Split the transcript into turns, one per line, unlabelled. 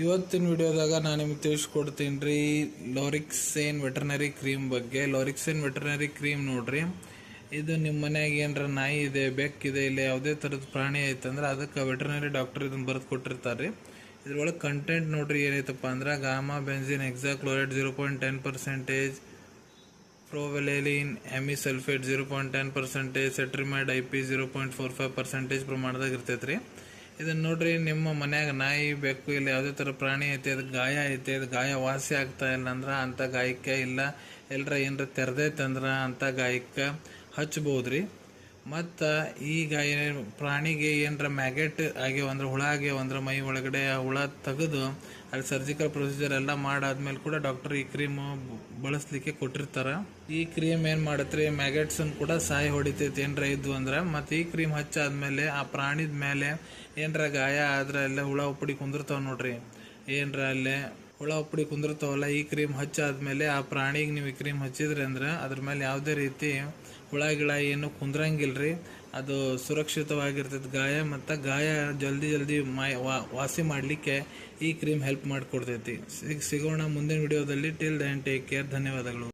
ಇವತ್ತಿನ ವಿಡಿಯೋದಾಗ ನಾನು ನಿಮ್ಗೆ ತಿಳಿಸ್ಕೊಡ್ತೀನಿ ರೀ ಲೋರಿಕ್ಸೇನ್ ವೆಟರ್ನರಿ ಕ್ರೀಮ್ ಬಗ್ಗೆ. ಲೋರಿಕ್ಸೇನ್ ವೆಟರ್ನರಿ ಕ್ರೀಮ್ ನೋಡ್ರಿ, ಇದು ನಿಮ್ಮ ಮನ್ಯಾಗ ಏನರ ನಾಯಿ ಇದೆ, ಬೆಕ್ಕಿದೆ, ಇಲ್ಲ ಯಾವುದೇ ಥರದ ಪ್ರಾಣಿ ಐತಂದ್ರೆ ಅದಕ್ಕೆ ವೆಟರ್ನರಿ ಡಾಕ್ಟರ್ ಇದನ್ನು ಬರೆದು ಕೊಟ್ಟಿರ್ತಾರೆ ರೀ. ಇದ್ರೊಳಗೆ ಕಂಟೆಂಟ್ ನೋಡ್ರಿ ಏನೈತಪ್ಪ ಅಂದ್ರೆ ಗಾಮಾ ಬೆಂಜಿನ್ ಹೆಕ್ಸಾಕ್ಲೋರೈಡ್ 0.10%, ಪ್ರೋವೆಲೆಲಿನ್ ಎಮಿಸಲ್ಫೇಟ್ 0.10%, ಸೆಟ್ರಿಮೈಡ್ IP 0.45% ಪ್ರಮಾಣದಾಗ ಇರ್ತೈತೆ ರೀ. ಇದನ್ನು ನೋಡ್ರಿ, ನಿಮ್ಮ ಮನ್ಯಾಗ ನಾಯಿ ಬೆಕ್ಕು ಇಲ್ಲ ಯಾವುದೇ ಥರ ಪ್ರಾಣಿ ಐತೆ, ಅದಕ್ಕೆ ಗಾಯ ಐತೆ, ಅದು ಗಾಯ ವಾಸಿ ಆಗ್ತಾ ಇಲ್ಲ ಅಂದ್ರೆ ಅಂಥ ಗಾಯಕ್ಕೆ, ಇಲ್ಲ ಎಲ್ಲರ ಏನರ ತೆರೆದೈತೆ ಅಂದ್ರೆ ಅಂಥ ಗಾಯಕ್ಕೆ ಹಚ್ಬೋದ್ರಿ. ಮತ್ತು ಈಗ ಪ್ರಾಣಿಗೆ ಏನರ ಮ್ಯಾಗೆಟ್ ಆಗ್ಯಾವ ಅಂದ್ರೆ, ಹುಳ ಆಗ್ಯಾವ ಅಂದ್ರೆ ಮೈ ಒಳಗಡೆ ಆ ಹುಳ ತೆಗೆದು ಅಲ್ಲಿ ಸರ್ಜಿಕಲ್ ಪ್ರೊಸೀಜರ್ ಎಲ್ಲ ಮಾಡಾದ್ಮೇಲೆ ಕೂಡ ಡಾಕ್ಟರ್ ಈ ಕ್ರೀಮ್ ಬಳಸಲಿಕ್ಕೆ ಕೊಟ್ಟಿರ್ತಾರೆ. ಈ ಕ್ರೀಮ್ ಏನು ಮಾಡತ್ರಿ, ಮ್ಯಾಗೆಟ್ಸನ್ನು ಕೂಡ ಸಾಯಿ ಹೊಡಿತೈತಿ ಏನರ ಇದ್ವು ಅಂದ್ರೆ. ಮತ್ತು ಈ ಕ್ರೀಮ್ ಹಚ್ಚಾದ್ಮೇಲೆ ಆ ಪ್ರಾಣಿದ ಮೇಲೆ ಏನರ ಗಾಯ ಆದ್ರೆ ಅಲ್ಲೇ ಹುಳ ಉಪ್ಪಡಿ ಕುಂದಿರ್ತಾವ ನೋಡ್ರಿ, ಏನರ ಅಲ್ಲೇ ಹುಳ ಉಪ್ಪಡಿ ಕುಂದಿರ್ತಾವಲ್ಲ, ಈ ಕ್ರೀಮ್ ಹಚ್ಚಾದ್ಮೇಲೆ ಆ ಪ್ರಾಣಿಗೆ ನೀವು ಈ ಕ್ರೀಮ್ ಹಚ್ಚಿದ್ರಿ ಅಂದ್ರೆ ಅದ್ರ ಮೇಲೆ ಯಾವುದೇ ರೀತಿ ಹುಳ ಗಿಳ ಏನು ಕುಂದ್ರಂಗಿಲ್ರಿ. ಅದು ಸುರಕ್ಷಿತವಾಗಿರ್ತೈತೆ ಗಾಯ, ಮತ್ತು ಗಾಯ ಜಲ್ದಿ ವಾಸಿ ಮಾಡಲಿಕ್ಕೆ ಈ ಕ್ರೀಮ್ ಹೆಲ್ಪ್ ಮಾಡಿಕೊಡ್ತೈತಿ. ಸಿಗೋಣ ಮುಂದಿನ ವಿಡಿಯೋದಲ್ಲಿ. Till then take care. ಧನ್ಯವಾದಗಳು.